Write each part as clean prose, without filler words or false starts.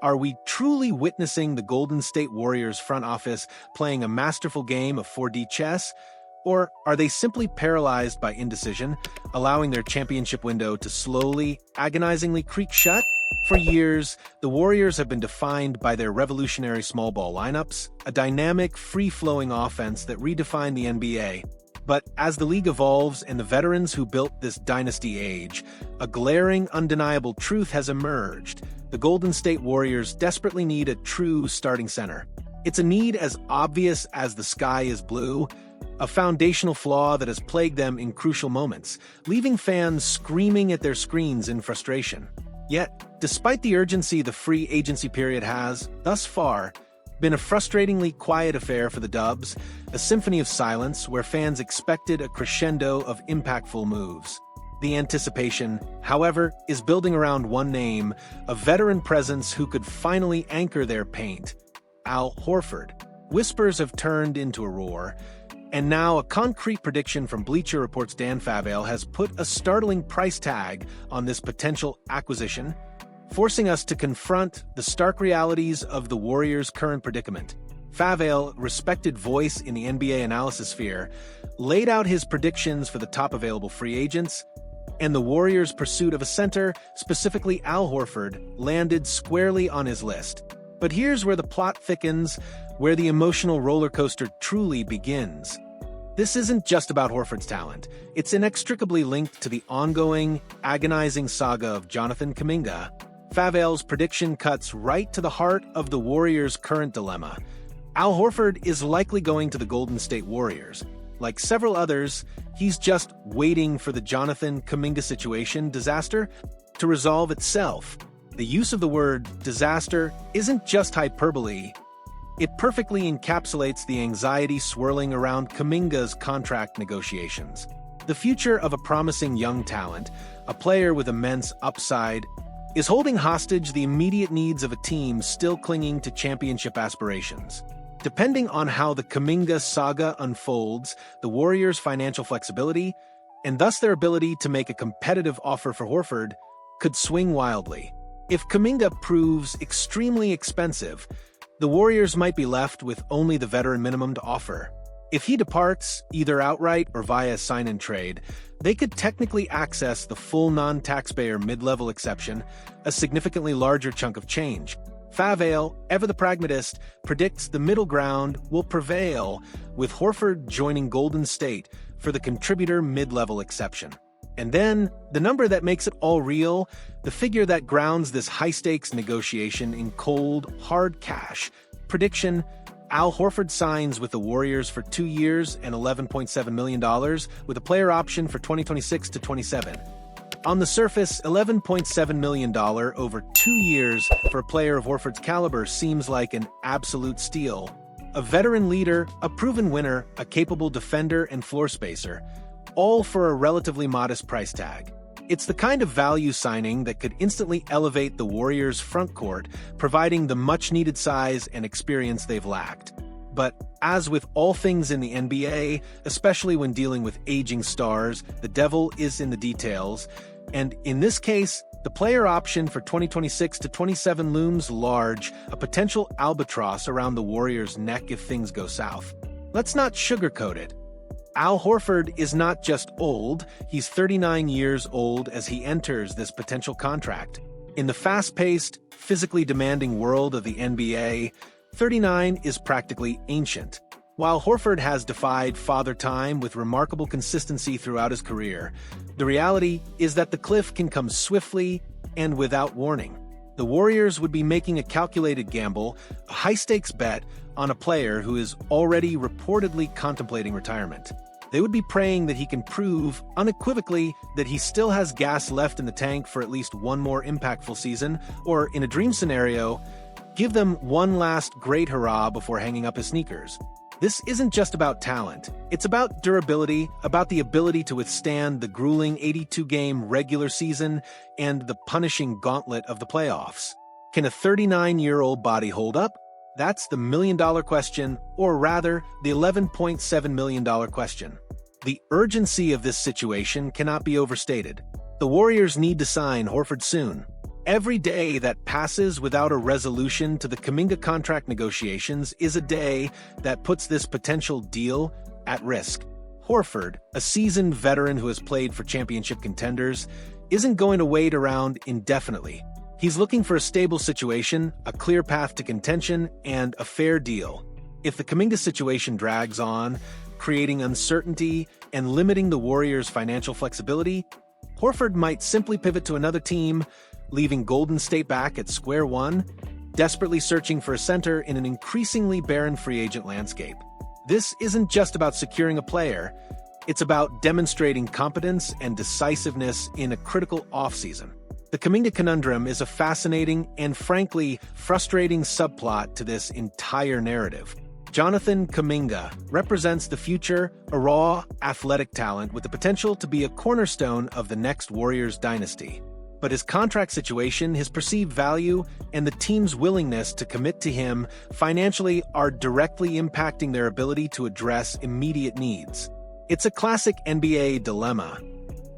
Are we truly witnessing the Golden State Warriors front office playing a masterful game of 4D chess? Or are they simply paralyzed by indecision, allowing their championship window to slowly, agonizingly creak shut? For years, the Warriors have been defined by their revolutionary small ball lineups, a dynamic, free-flowing offense that redefined the NBA. But as the league evolves and the veterans who built this dynasty age, a glaring, undeniable truth has emerged. The Golden State Warriors desperately need a true starting center. It's a need as obvious as the sky is blue, a foundational flaw that has plagued them in crucial moments, leaving fans screaming at their screens in frustration. Yet, despite the urgency the free agency period has, thus far, been a frustratingly quiet affair for the Dubs, a symphony of silence where fans expected a crescendo of impactful moves. The anticipation, however, is building around one name, a veteran presence who could finally anchor their paint: Al Horford. Whispers have turned into a roar, and now a concrete prediction from Bleacher Report's Dan Favale has put a startling price tag on this potential acquisition, forcing us to confront the stark realities of the Warriors' current predicament. Favale, respected voice in the NBA analysis sphere, laid out his predictions for the top available free agents, and the Warriors' pursuit of a center, specifically Al Horford, landed squarely on his list. But here's where the plot thickens, where the emotional roller coaster truly begins. This isn't just about Horford's talent. It's inextricably linked to the ongoing, agonizing saga of Jonathan Kuminga. Favale's prediction cuts right to the heart of the Warriors' current dilemma. Al Horford is likely going to the Golden State Warriors. Like several others, he's just waiting for the Jonathan Kuminga situation disaster to resolve itself. The use of the word disaster isn't just hyperbole. It perfectly encapsulates the anxiety swirling around Kuminga's contract negotiations. The future of a promising young talent, a player with immense upside, is holding hostage the immediate needs of a team still clinging to championship aspirations. Depending on how the Kuminga saga unfolds, the Warriors' financial flexibility, and thus their ability to make a competitive offer for Horford, could swing wildly. If Kuminga proves extremely expensive, the Warriors might be left with only the veteran minimum to offer. If he departs, either outright or via sign-and trade, they could technically access the full non-taxpayer mid-level exception, a significantly larger chunk of change. Favale, ever the pragmatist, predicts the middle ground will prevail, with Horford joining Golden State for the contributor mid-level exception. And then, the number that makes it all real, the figure that grounds this high-stakes negotiation in cold, hard cash. Prediction: Al Horford signs with the Warriors for 2 years and $11.7 million, with a player option for 2026 to 27. On the surface, $11.7 million over 2 years for a player of Horford's caliber seems like an absolute steal. A veteran leader, a proven winner, a capable defender and floor spacer, all for a relatively modest price tag. It's the kind of value signing that could instantly elevate the Warriors' front court, providing the much-needed size and experience they've lacked. But as with all things in the NBA, especially when dealing with aging stars, the devil is in the details, and in this case, the player option for 2026 to 27 looms large, a potential albatross around the Warriors' neck if things go south. Let's not sugarcoat it. Al Horford is not just old, he's 39 years old as he enters this potential contract. In the fast-paced, physically demanding world of the NBA, 39 is practically ancient. While Horford has defied father time with remarkable consistency throughout his career, the reality is that the cliff can come swiftly and without warning. The Warriors would be making a calculated gamble, a high-stakes bet, on a player who is already reportedly contemplating retirement. They would be praying that he can prove, unequivocally, that he still has gas left in the tank for at least one more impactful season, or, in a dream scenario, give them one last great hurrah before hanging up his sneakers. This isn't just about talent. It's about durability, about the ability to withstand the grueling 82-game regular season and the punishing gauntlet of the playoffs. Can a 39-year-old body hold up? That's the million-dollar question, or rather, the $11.7 million question. The urgency of this situation cannot be overstated. The Warriors need to sign Horford soon. Every day that passes without a resolution to the Kuminga contract negotiations is a day that puts this potential deal at risk. Horford, a seasoned veteran who has played for championship contenders, isn't going to wait around indefinitely. He's looking for a stable situation, a clear path to contention, and a fair deal. If the Kuminga situation drags on, creating uncertainty and limiting the Warriors' financial flexibility, Horford might simply pivot to another team, leaving Golden State back at square one, desperately searching for a center in an increasingly barren free agent landscape. This isn't just about securing a player, it's about demonstrating competence and decisiveness in a critical offseason. The Kuminga conundrum is a fascinating and frankly frustrating subplot to this entire narrative. Jonathan Kuminga represents the future, a raw, athletic talent with the potential to be a cornerstone of the next Warriors dynasty. But his contract situation, his perceived value, and the team's willingness to commit to him financially are directly impacting their ability to address immediate needs. It's a classic NBA dilemma,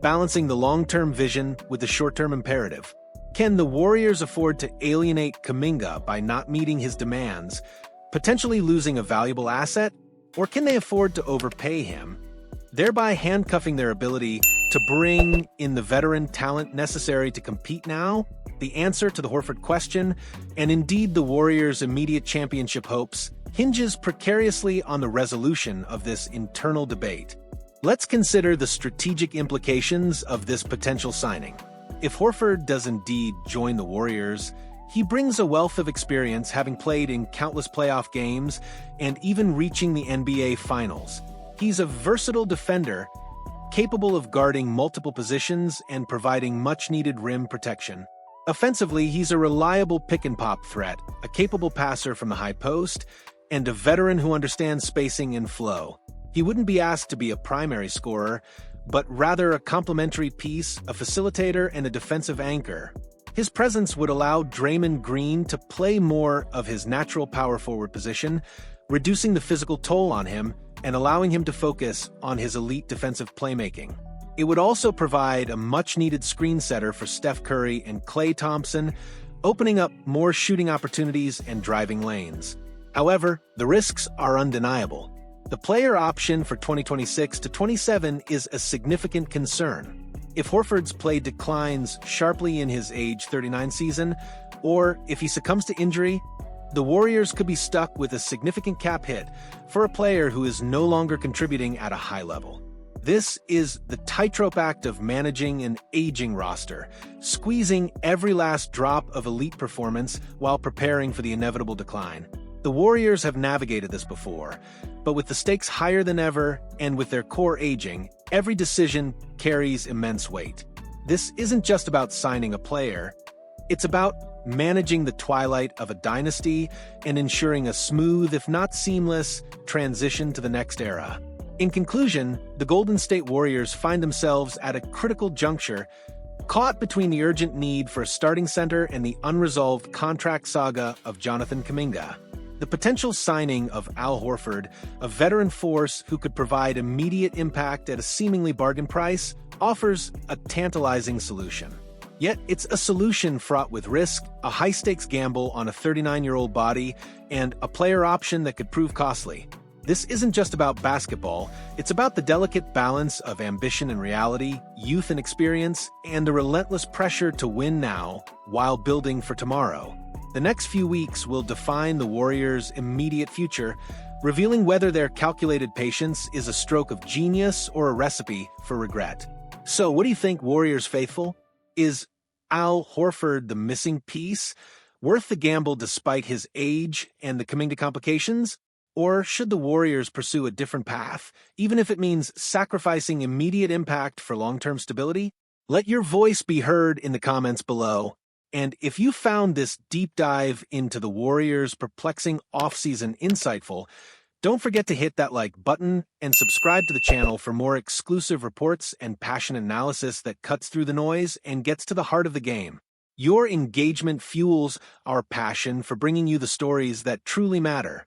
balancing the long-term vision with the short-term imperative. Can the Warriors afford to alienate Kuminga by not meeting his demands, potentially losing a valuable asset, or can they afford to overpay him, thereby handcuffing their ability to bring in the veteran talent necessary to compete now? The answer to the Horford question, and indeed the Warriors' immediate championship hopes, hinges precariously on the resolution of this internal debate. Let's consider the strategic implications of this potential signing. If Horford does indeed join the Warriors, he brings a wealth of experience, having played in countless playoff games and even reaching the NBA Finals. He's a versatile defender, capable of guarding multiple positions and providing much-needed rim protection. Offensively, he's a reliable pick-and-pop threat, a capable passer from the high post, and a veteran who understands spacing and flow. He wouldn't be asked to be a primary scorer, but rather a complementary piece, a facilitator, and a defensive anchor. His presence would allow Draymond Green to play more of his natural power forward position, reducing the physical toll on him and allowing him to focus on his elite defensive playmaking. It would also provide a much-needed screen setter for Steph Curry and Klay Thompson, opening up more shooting opportunities and driving lanes. However, the risks are undeniable. The player option for 2026 to 27 is a significant concern. If Horford's play declines sharply in his age 39 season, or if he succumbs to injury, the Warriors could be stuck with a significant cap hit for a player who is no longer contributing at a high level. This is the tightrope act of managing an aging roster, squeezing every last drop of elite performance while preparing for the inevitable decline. The Warriors have navigated this before, but with the stakes higher than ever and with their core aging, every decision carries immense weight. This isn't just about signing a player, it's about managing the twilight of a dynasty and ensuring a smooth, if not seamless, transition to the next era. In conclusion, the Golden State Warriors find themselves at a critical juncture, caught between the urgent need for a starting center and the unresolved contract saga of Jonathan Kuminga. The potential signing of Al Horford, a veteran force who could provide immediate impact at a seemingly bargain price, offers a tantalizing solution. Yet it's a solution fraught with risk, a high-stakes gamble on a 39-year-old body, and a player option that could prove costly. This isn't just about basketball, it's about the delicate balance of ambition and reality, youth and experience, and the relentless pressure to win now while building for tomorrow. The next few weeks will define the Warriors' immediate future, revealing whether their calculated patience is a stroke of genius or a recipe for regret. So, what do you think, Warriors faithful? Is Al Horford the missing piece, worth the gamble despite his age and the Kuminga complications? Or should the Warriors pursue a different path, even if it means sacrificing immediate impact for long-term stability? Let your voice be heard in the comments below. And if you found this deep dive into the Warriors' perplexing offseason insightful, don't forget to hit that like button and subscribe to the channel for more exclusive reports and passionate analysis that cuts through the noise and gets to the heart of the game. Your engagement fuels our passion for bringing you the stories that truly matter.